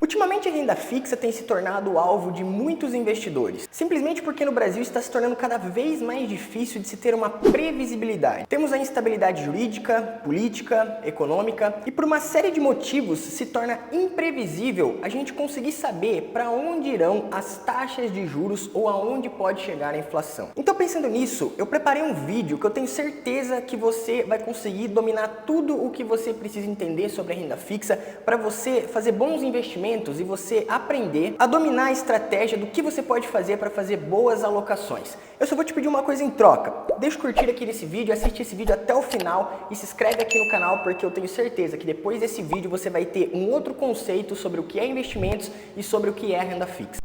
Ultimamente a renda fixa tem se tornado alvo de muitos investidores, simplesmente porque no Brasil está se tornando cada vez mais difícil de se ter uma previsibilidade. Temos a instabilidade jurídica, política, econômica e por uma série de motivos se torna imprevisível a gente conseguir saber para onde irão as taxas de juros ou aonde pode chegar a inflação. Então pensando nisso, eu preparei um vídeo que eu tenho certeza que você vai conseguir dominar tudo o que você precisa entender sobre a renda fixa para você fazer bons investimentos e você aprender a dominar a estratégia do que você pode fazer para fazer boas alocações. Eu só vou te pedir uma coisa em troca. Deixa o curtir aqui nesse vídeo, assiste esse vídeo até o final e se inscreve aqui no canal porque eu tenho certeza que depois desse vídeo você vai ter um outro conceito sobre o que é investimentos e sobre o que é renda fixa.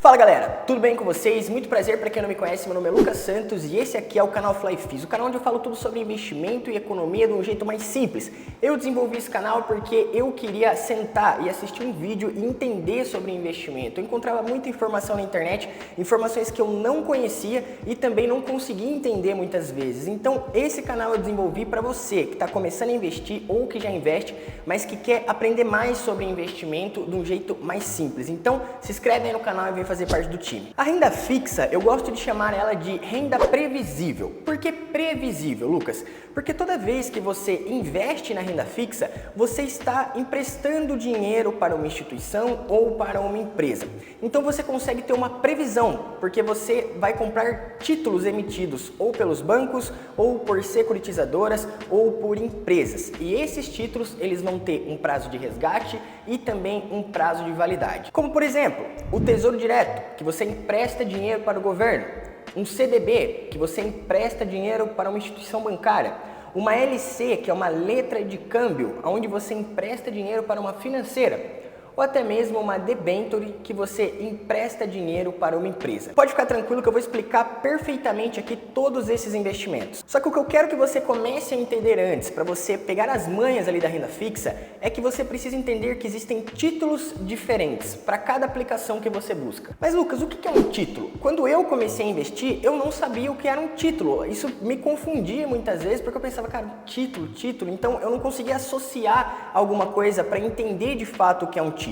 Fala galera, tudo bem com vocês? Muito prazer, para quem não me conhece, meu nome é Lucas Santos e esse aqui é o canal FlyFis, o canal onde eu falo tudo sobre investimento e economia de um jeito mais simples. Eu desenvolvi esse canal porque eu queria sentar e assistir um vídeo e entender sobre investimento. Eu encontrava muita informação na internet, informações que eu não conhecia e também não conseguia entender muitas vezes. Então esse canal eu desenvolvi para você que está começando a investir ou que já investe, mas que quer aprender mais sobre investimento de um jeito mais simples. Então se inscreve aí no canal e vem fazer parte do time. A renda fixa, eu gosto de chamar ela de renda previsível. Por que previsível, Lucas? Porque toda vez que você investe na renda fixa, você está emprestando dinheiro para uma instituição ou para uma empresa. Então você consegue ter uma previsão, porque você vai comprar títulos emitidos ou pelos bancos, ou por securitizadoras, ou por empresas. E esses títulos, eles vão ter um prazo de resgate e também um prazo de validade. Como por exemplo, o Tesouro Direto, que você empresta dinheiro para o governo, um CDB, que você empresta dinheiro para uma instituição bancária, uma LC, que é uma letra de câmbio, onde você empresta dinheiro para uma financeira, ou até mesmo uma debenture, que você empresta dinheiro para uma empresa. Pode ficar tranquilo que eu vou explicar perfeitamente aqui todos esses investimentos. Só que o que eu quero que você comece a entender antes, para você pegar as manhas ali da renda fixa, é que você precisa entender que existem títulos diferentes para cada aplicação que você busca. Mas Lucas, o que é um título? Quando eu comecei a investir, eu não sabia o que era um título. Isso me confundia muitas vezes, porque eu pensava, cara, título, então eu não conseguia associar alguma coisa para entender de fato o que é um título.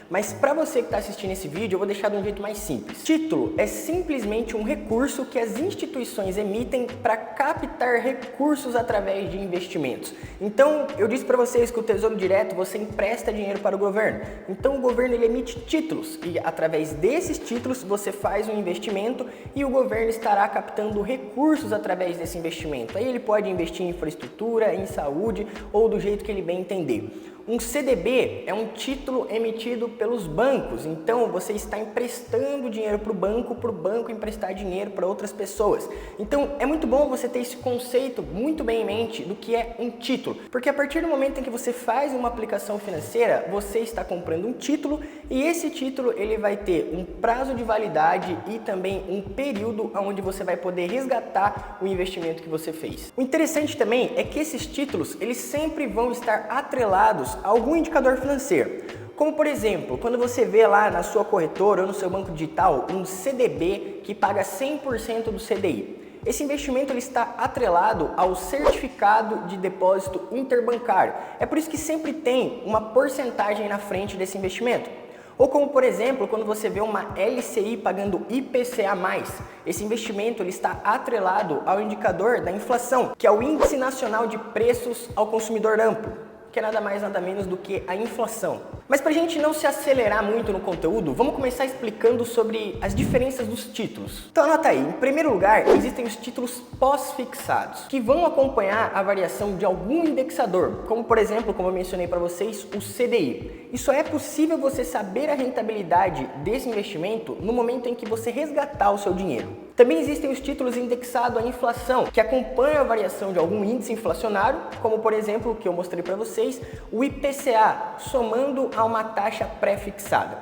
Mas para você que está assistindo esse vídeo, eu vou deixar de um jeito mais simples. Título é simplesmente um recurso que as instituições emitem para captar recursos através de investimentos. Então, eu disse para vocês que o Tesouro Direto, você empresta dinheiro para o governo. Então, o governo ele emite títulos e através desses títulos você faz um investimento e o governo estará captando recursos através desse investimento. Aí ele pode investir em infraestrutura, em saúde ou do jeito que ele bem entender. Um CDB é um título emitido pelos bancos, então você está emprestando dinheiro para o banco emprestar dinheiro para outras pessoas. Então é muito bom você ter esse conceito muito bem em mente do que é um título, porque a partir do momento em que você faz uma aplicação financeira, você está comprando um título e esse título ele vai ter um prazo de validade e também um período onde você vai poder resgatar o investimento que você fez. O interessante também é que esses títulos eles sempre vão estar atrelados a algum indicador financeiro. Como por exemplo, quando você vê lá na sua corretora ou no seu banco digital um CDB que paga 100% do CDI. Esse investimento ele está atrelado ao certificado de depósito interbancário. É por isso que sempre tem uma porcentagem na frente desse investimento. Ou como por exemplo, quando você vê uma LCI pagando IPCA+, esse investimento ele está atrelado ao indicador da inflação, que é o Índice Nacional de Preços ao Consumidor Amplo, que é nada mais nada menos do que a inflação. Mas para a gente não se acelerar muito no conteúdo, vamos começar explicando sobre as diferenças dos títulos. Então anota aí, em primeiro lugar, existem os títulos pós-fixados, que vão acompanhar a variação de algum indexador, como por exemplo, como eu mencionei para vocês, o CDI. E só é possível você saber a rentabilidade desse investimento no momento em que você resgatar o seu dinheiro. Também existem os títulos indexados à inflação, que acompanham a variação de algum índice inflacionário, como por exemplo, o que eu mostrei para vocês, o IPCA, somando a uma taxa pré-fixada.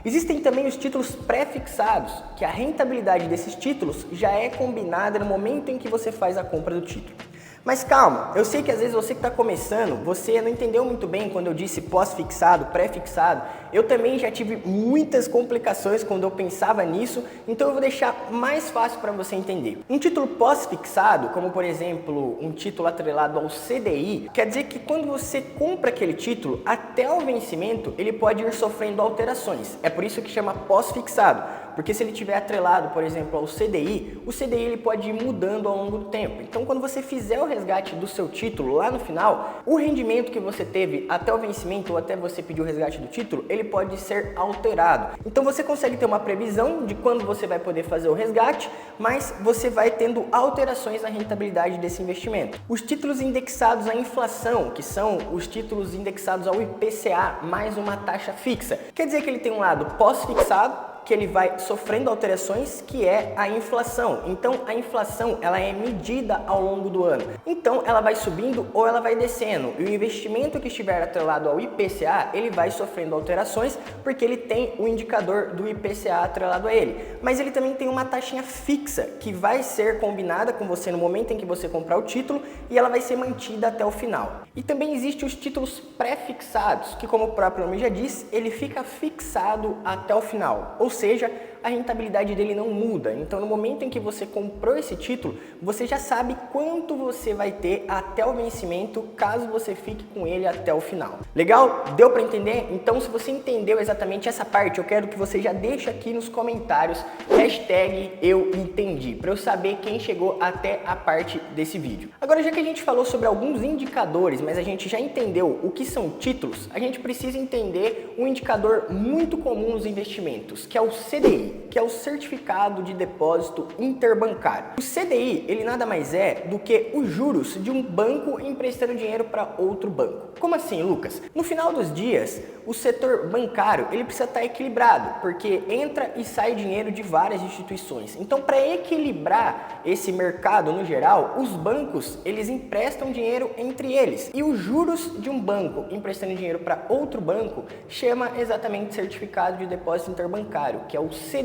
Existem também os títulos pré-fixados, que a rentabilidade desses títulos já é combinada no momento em que você faz a compra do título. Mas calma, eu sei que às vezes você que está começando, você não entendeu muito bem quando eu disse pós-fixado, pré-fixado. Eu também já tive muitas complicações quando eu pensava nisso, então eu vou deixar mais fácil para você entender. Um título pós-fixado, como por exemplo um título atrelado ao CDI, quer dizer que quando você compra aquele título, até o vencimento ele pode ir sofrendo alterações. É por isso que chama pós-fixado. Porque se ele estiver atrelado, por exemplo, ao CDI, o CDI ele pode ir mudando ao longo do tempo. Então, quando você fizer o resgate do seu título lá no final, o rendimento que você teve até o vencimento ou até você pedir o resgate do título, ele pode ser alterado. Então, você consegue ter uma previsão de quando você vai poder fazer o resgate, mas você vai tendo alterações na rentabilidade desse investimento. Os títulos indexados à inflação, que são os títulos indexados ao IPCA, mais uma taxa fixa. Quer dizer que ele tem um lado pós-fixado, que ele vai sofrendo alterações, que é a inflação. Então, a inflação, ela é medida ao longo do ano. Então, ela vai subindo ou ela vai descendo. E o investimento que estiver atrelado ao IPCA, ele vai sofrendo alterações, porque ele tem o indicador do IPCA atrelado a ele. Mas ele também tem uma taxinha fixa, que vai ser combinada com você no momento em que você comprar o título, e ela vai ser mantida até o final. E também existem os títulos pré-fixados, que como o próprio nome já diz, ele fica fixado até o final. Ou seja, a rentabilidade dele não muda. Então, no momento em que você comprou esse título, você já sabe quanto você vai ter até o vencimento, caso você fique com ele até o final. Legal? Deu para entender? Então, se você entendeu exatamente essa parte, eu quero que você já deixe aqui nos comentários #EuEntendi, para eu saber quem chegou até a parte desse vídeo. Agora, já que a gente falou sobre alguns indicadores, mas a gente já entendeu o que são títulos, a gente precisa entender um indicador muito comum nos investimentos, que é o CDI, que é o Certificado de Depósito Interbancário. O CDI, ele nada mais é do que os juros de um banco emprestando dinheiro para outro banco. Como assim, Lucas? No final dos dias, o setor bancário, ele precisa estar equilibrado, porque entra e sai dinheiro de várias instituições. Então, para equilibrar esse mercado no geral, os bancos, eles emprestam dinheiro entre eles. E os juros de um banco emprestando dinheiro para outro banco chama exatamente Certificado de Depósito Interbancário, que é o CDI.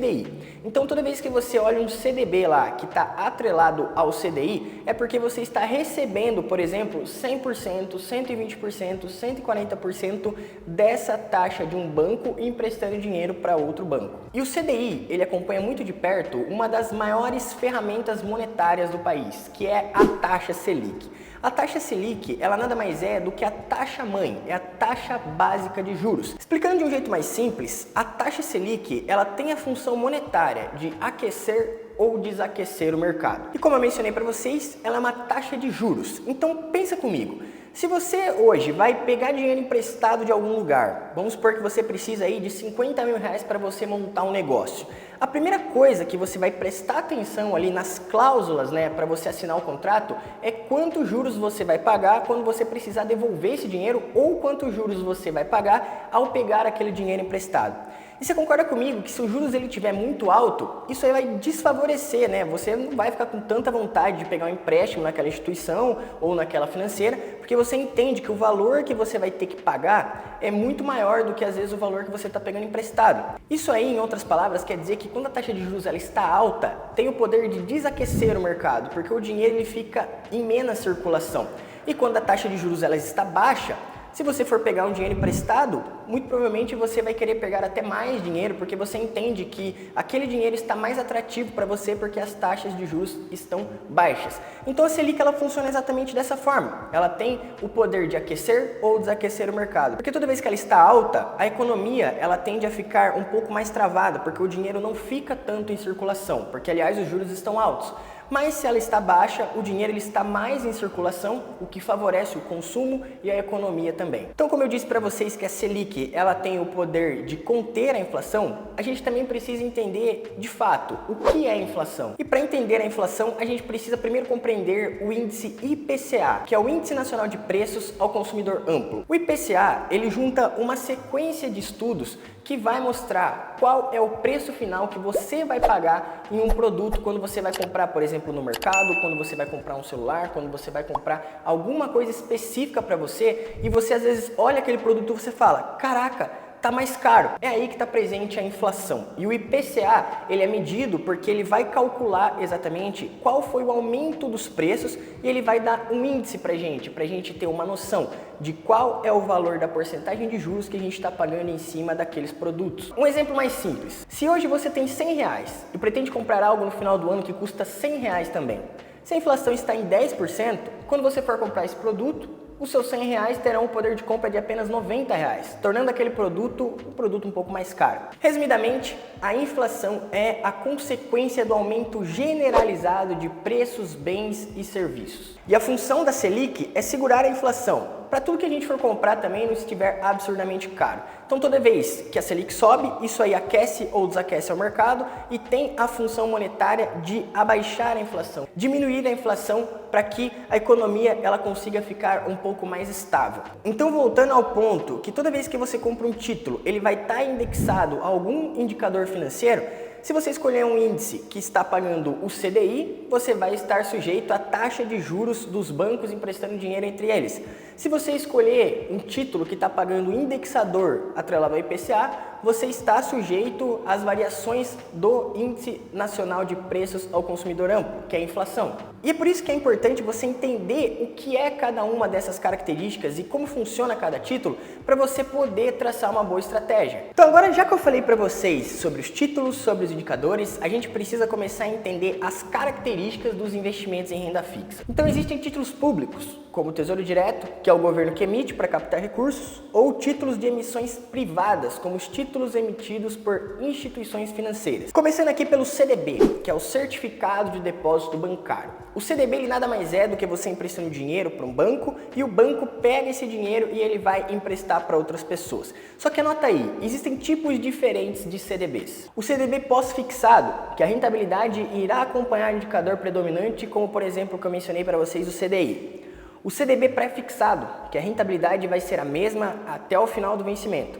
Então, toda vez que você olha um CDB lá que está atrelado ao CDI, é porque você está recebendo, por exemplo, 100%, 120%, 140% dessa taxa de um banco emprestando dinheiro para outro banco. E o CDI, ele acompanha muito de perto uma das maiores ferramentas monetárias do país, que é a taxa Selic. A taxa Selic, ela nada mais é do que a taxa-mãe, é a taxa básica de juros. Explicando de um jeito mais simples, a taxa Selic, ela tem a função monetária de aquecer ou desaquecer o mercado. E como eu mencionei para vocês, ela é uma taxa de juros. Então pensa comigo, se você hoje vai pegar dinheiro emprestado de algum lugar, vamos supor que você precisa aí de 50 mil reais para você montar um negócio. A primeira coisa que você vai prestar atenção ali nas cláusulas, né, para você assinar o contrato, é quantos juros você vai pagar quando você precisar devolver esse dinheiro ou quantos juros você vai pagar ao pegar aquele dinheiro emprestado. E você concorda comigo que se os juros ele tiver muito alto, isso aí vai desfavorecer, né? Você não vai ficar com tanta vontade de pegar um empréstimo naquela instituição ou naquela financeira, porque você entende que o valor que você vai ter que pagar é muito maior do que às vezes o valor que você está pegando emprestado. Isso aí, em outras palavras, quer dizer que quando a taxa de juros ela está alta, tem o poder de desaquecer o mercado, porque o dinheiro ele fica em menos circulação. E quando a taxa de juros ela está baixa, se você for pegar um dinheiro emprestado, muito provavelmente você vai querer pegar até mais dinheiro, porque você entende que aquele dinheiro está mais atrativo para você porque as taxas de juros estão baixas. Então a Selic ela funciona exatamente dessa forma. Ela tem o poder de aquecer ou desaquecer o mercado. Porque toda vez que ela está alta, a economia ela tende a ficar um pouco mais travada, porque o dinheiro não fica tanto em circulação, porque aliás os juros estão altos. Mas se ela está baixa, o dinheiro ele está mais em circulação, o que favorece o consumo e a economia também. Então, como eu disse para vocês que a Selic ela tem o poder de conter a inflação, a gente também precisa entender de fato o que é a inflação. E para entender a inflação, a gente precisa primeiro compreender o índice IPCA, que é o Índice Nacional de Preços ao Consumidor Amplo. O IPCA ele junta uma sequência de estudos que vai mostrar qual é o preço final que você vai pagar em um produto quando você vai comprar, por exemplo, no mercado, quando você vai comprar um celular, quando você vai comprar alguma coisa específica para você e você às vezes olha aquele produto e você fala, caraca, tá mais caro. É aí que está presente a inflação. E o IPCA, ele é medido porque ele vai calcular exatamente qual foi o aumento dos preços e ele vai dar um índice pra gente ter uma noção de qual é o valor da porcentagem de juros que a gente está pagando em cima daqueles produtos. Um exemplo mais simples. Se hoje você tem R$100 e pretende comprar algo no final do ano que custa R$100 também, se a inflação está em 10%, quando você for comprar esse produto, os seus R$100 terão um poder de compra de apenas R$90, tornando aquele produto um produto um pouco mais caro. Resumidamente, a inflação é a consequência do aumento generalizado de preços, bens e serviços. E a função da Selic é segurar a inflação, para tudo que a gente for comprar também não estiver absurdamente caro. Então toda vez que a Selic sobe, isso aí aquece ou desaquece o mercado e tem a função monetária de abaixar a inflação, diminuir a inflação para que a economia ela consiga ficar um pouco mais estável. Então voltando ao ponto que toda vez que você compra um título, ele vai estar indexado a algum indicador financeiro. Se você escolher um índice que está pagando o CDI, você vai estar sujeito à taxa de juros dos bancos emprestando dinheiro entre eles. Se você escolher um título que está pagando o indexador atrelado ao IPCA, você está sujeito às variações do Índice Nacional de Preços ao Consumidor Amplo, que é a inflação. E é por isso que é importante você entender o que é cada uma dessas características e como funciona cada título para você poder traçar uma boa estratégia. Então agora, já que eu falei para vocês sobre os títulos, sobre os indicadores, a gente precisa começar a entender as características dos investimentos em renda fixa. Então existem títulos públicos, como o Tesouro Direto, que é o governo que emite para captar recursos, ou títulos de emissões privadas, como os títulos emitidos por instituições financeiras. Começando aqui pelo CDB, que é o Certificado de Depósito Bancário. O CDB ele nada mais é do que você emprestando dinheiro para um banco e o banco pega esse dinheiro e ele vai emprestar para outras pessoas. Só que anota aí, existem tipos diferentes de CDBs. O CDB pós-fixado, que a rentabilidade irá acompanhar o indicador predominante, como por exemplo o que eu mencionei para vocês, o CDI. O CDB pré-fixado, que a rentabilidade vai ser a mesma até o final do vencimento.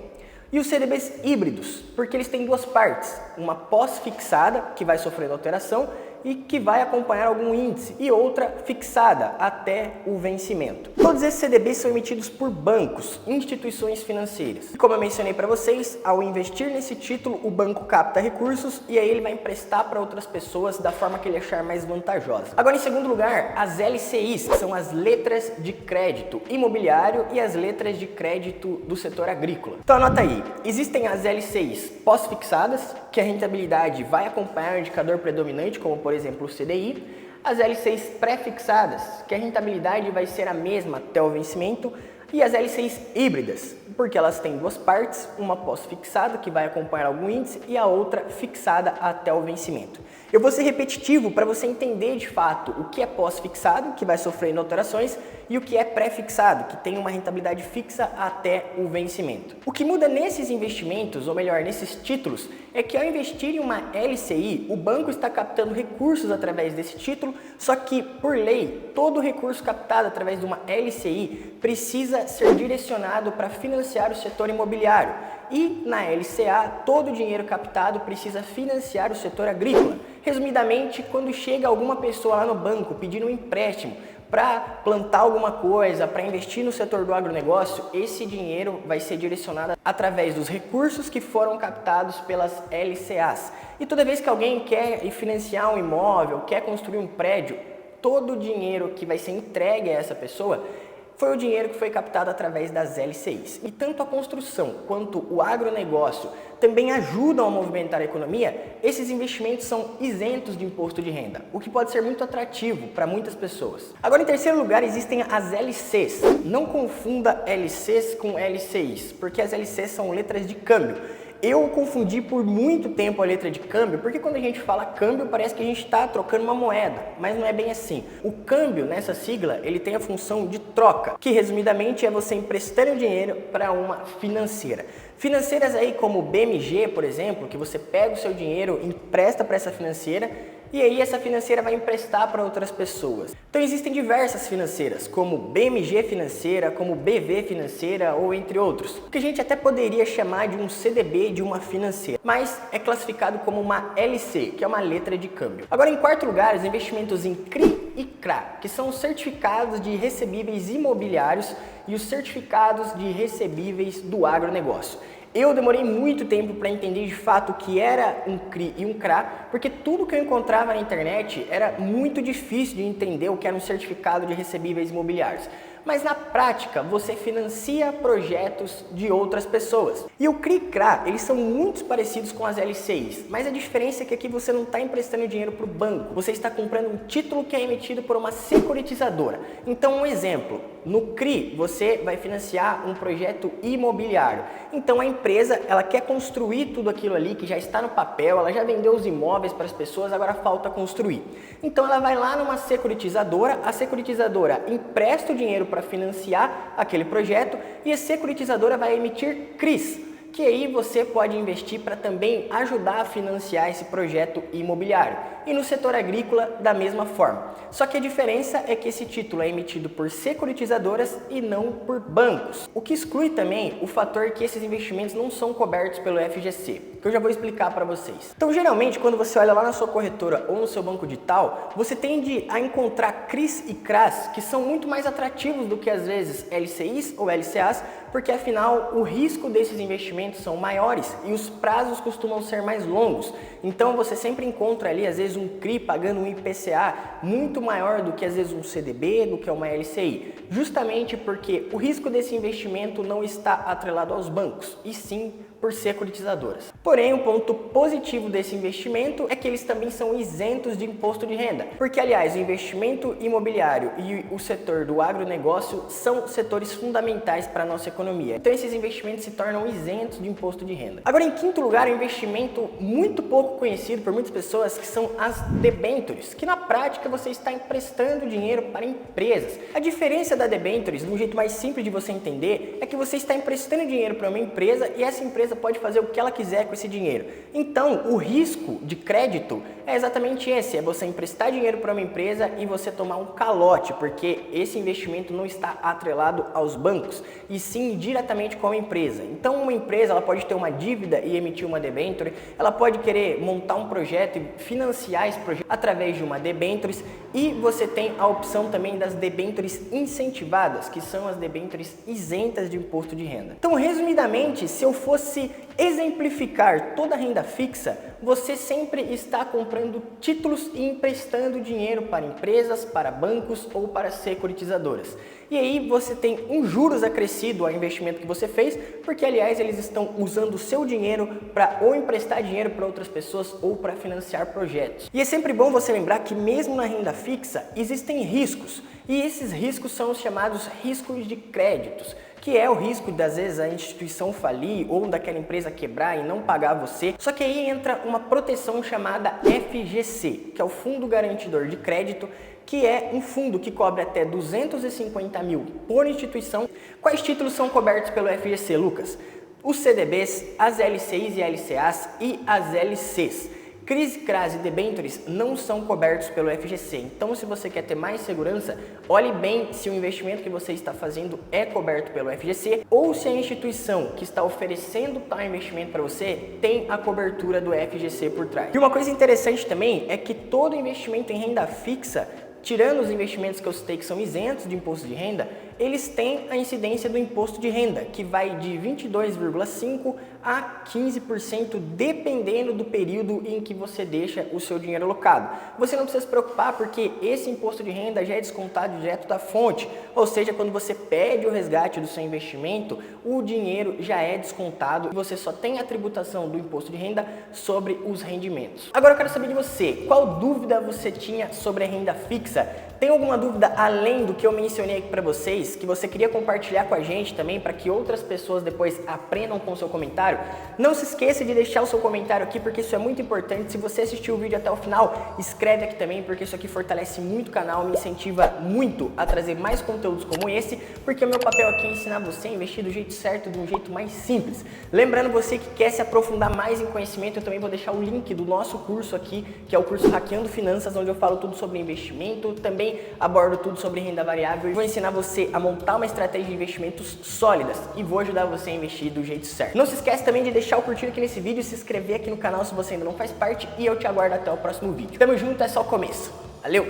E os CDBs híbridos, porque eles têm duas partes, uma pós-fixada, que vai sofrendo alteração e que vai acompanhar algum índice, e outra fixada até o vencimento. Todos esses CDBs são emitidos por bancos, instituições financeiras. E como eu mencionei para vocês, ao investir nesse título, o banco capta recursos e aí ele vai emprestar para outras pessoas da forma que ele achar mais vantajosa. Agora, em segundo lugar, as LCIs, que são as letras de crédito imobiliário e as letras de crédito do setor agrícola. Então anota aí, existem as LCIs pós-fixadas, que a rentabilidade vai acompanhar o indicador predominante, como por exemplo o CDI, as LCIs pré-fixadas, que a rentabilidade vai ser a mesma até o vencimento, e as LCIs híbridas, porque elas têm duas partes, uma pós-fixada, que vai acompanhar algum índice, e a outra fixada até o vencimento. Eu vou ser repetitivo para você entender de fato o que é pós-fixado, que vai sofrendo alterações, e o que é pré-fixado, que tem uma rentabilidade fixa até o vencimento. O que muda nesses investimentos, ou melhor, nesses títulos, é que ao investir em uma LCI, o banco está captando recursos através desse título, só que, por lei, todo recurso captado através de uma LCI precisa ser direcionado para financiar o setor imobiliário. E na LCA, todo o dinheiro captado precisa financiar o setor agrícola. Resumidamente, quando chega alguma pessoa lá no banco pedindo um empréstimo para plantar alguma coisa, para investir no setor do agronegócio, esse dinheiro vai ser direcionado através dos recursos que foram captados pelas LCAs. E toda vez que alguém quer financiar um imóvel, quer construir um prédio, todo o dinheiro que vai ser entregue a essa pessoa foi o dinheiro que foi captado através das LCIs. E tanto a construção quanto o agronegócio também ajudam a movimentar a economia, esses investimentos são isentos de imposto de renda, o que pode ser muito atrativo para muitas pessoas. Agora, em terceiro lugar, existem as LCs. Não confunda LCs com LCIs, porque as LCs são letras de câmbio. Eu confundi por muito tempo a letra de câmbio, porque quando a gente fala câmbio parece que a gente está trocando uma moeda, mas não é bem assim. O câmbio, nessa sigla, ele tem a função de troca, que resumidamente é você emprestando dinheiro para uma financeira. Financeiras aí como BMG, por exemplo, que você pega o seu dinheiro, empresta para essa financeira, e aí essa financeira vai emprestar para outras pessoas. Então existem diversas financeiras, como BMG Financeira, como BV Financeira ou entre outros, que a gente até poderia chamar de um CDB de uma financeira, mas é classificado como uma LC, que é uma letra de câmbio. Agora, em quarto lugar, os investimentos em CRI e CRA, que são os certificados de recebíveis imobiliários e os certificados de recebíveis do agronegócio. Eu demorei muito tempo para entender de fato o que era um CRI e um CRA, porque tudo que eu encontrava na internet era muito difícil de entender o que era um certificado de recebíveis imobiliários. Mas na prática, você financia projetos de outras pessoas. E o CRI e CRA, eles são muito parecidos com as LCIs, mas a diferença é que aqui você não está emprestando dinheiro para o banco, você está comprando um título que é emitido por uma securitizadora. Então, um exemplo, no CRI, você vai financiar um projeto imobiliário. Então, a empresa, ela quer construir tudo aquilo ali que já está no papel, ela já vendeu os imóveis para as pessoas, agora falta construir. Então, ela vai lá numa securitizadora, a securitizadora empresta o dinheiro para financiar aquele projeto e a securitizadora vai emitir CRIs, que aí você pode investir para também ajudar a financiar esse projeto imobiliário. E no setor agrícola, da mesma forma. Só que a diferença é que esse título é emitido por securitizadoras e não por bancos. O que exclui também o fator que esses investimentos não são cobertos pelo FGC, que eu já vou explicar para vocês. Então, geralmente, quando você olha lá na sua corretora ou no seu banco digital, você tende a encontrar CRIs e CRAs que são muito mais atrativos do que, às vezes, LCIs ou LCAs, porque, afinal, o risco desses investimentos são maiores e os prazos costumam ser mais longos. Então, você sempre encontra ali, às vezes, um CRI pagando um IPCA muito maior do que, às vezes, um CDB, do que uma LCI. Justamente porque o risco desse investimento não está atrelado aos bancos, e sim por securitizadoras. Porém, o ponto positivo desse investimento é que eles também são isentos de imposto de renda, porque, aliás, o investimento imobiliário e o setor do agronegócio são setores fundamentais para a nossa economia. Então, esses investimentos se tornam isentos de imposto de renda. Agora, em quinto lugar, um investimento muito pouco conhecido por muitas pessoas, que são as debêntures, que na prática você está emprestando dinheiro para empresas. A diferença da debêntures, de um jeito mais simples de você entender, é que você está emprestando dinheiro para uma empresa e essa empresa pode fazer o que ela quiser com esse dinheiro. Então, o risco de crédito é exatamente esse, é você emprestar dinheiro para uma empresa e você tomar um calote, porque esse investimento não está atrelado aos bancos, e sim diretamente com a empresa. Então, uma empresa, ela pode ter uma dívida e emitir uma debenture, ela pode querer montar um projeto e financiar esse projeto através de uma debentures, e você tem a opção também das debentures incentivadas, que são as debentures isentas de imposto de renda. Então, resumidamente, se eu fosse exemplificar toda a renda fixa, você sempre está comprando títulos e emprestando dinheiro para empresas, para bancos ou para securitizadoras. E aí você tem um juros acrescido ao investimento que você fez, porque, aliás, eles estão usando o seu dinheiro para ou emprestar dinheiro para outras pessoas ou para financiar projetos. E é sempre bom você lembrar que mesmo na renda fixa existem riscos, e esses riscos são os chamados riscos de créditos, que é o risco de, às vezes, a instituição falir ou daquela empresa quebrar e não pagar você. Só que aí entra uma proteção chamada FGC, que é o Fundo Garantidor de Crédito, que é um fundo que cobre até 250 mil por instituição. Quais títulos são cobertos pelo FGC, Lucas? Os CDBs, as LCIs e LCAs e as LCs. CRIs, CRAs e debêntures não são cobertos pelo FGC, então se você quer ter mais segurança, olhe bem se o investimento que você está fazendo é coberto pelo FGC ou se a instituição que está oferecendo tal investimento para você tem a cobertura do FGC por trás. E uma coisa interessante também é que todo investimento em renda fixa, tirando os investimentos que eu citei que são isentos de imposto de renda, eles têm a incidência do imposto de renda, que vai de 22,5% a 15%, dependendo do período em que você deixa o seu dinheiro alocado. Você não precisa se preocupar, porque esse imposto de renda já é descontado direto da fonte, ou seja, quando você pede o resgate do seu investimento, o dinheiro já é descontado e você só tem a tributação do imposto de renda sobre os rendimentos. Agora eu quero saber de você, qual dúvida você tinha sobre a renda fixa? Tem alguma dúvida além do que eu mencionei aqui para vocês, que você queria compartilhar com a gente também, para que outras pessoas depois aprendam com o seu comentário? Não se esqueça de deixar o seu comentário aqui, porque isso é muito importante. Se você assistiu o vídeo até o final, escreve aqui também, porque isso aqui fortalece muito o canal, me incentiva muito a trazer mais conteúdos como esse, porque o meu papel aqui é ensinar você a investir do jeito certo, de um jeito mais simples. Lembrando, você que quer se aprofundar mais em conhecimento, eu também vou deixar o link do nosso curso aqui, que é o curso Hackeando Finanças, onde eu falo tudo sobre investimento, também abordo tudo sobre renda variável e vou ensinar você a montar uma estratégia de investimentos sólidas e vou ajudar você a investir do jeito certo. Não se esquece também de deixar o curtir aqui nesse vídeo, se inscrever aqui no canal se você ainda não faz parte e eu te aguardo até o próximo vídeo. Tamo junto, é só o começo. Valeu!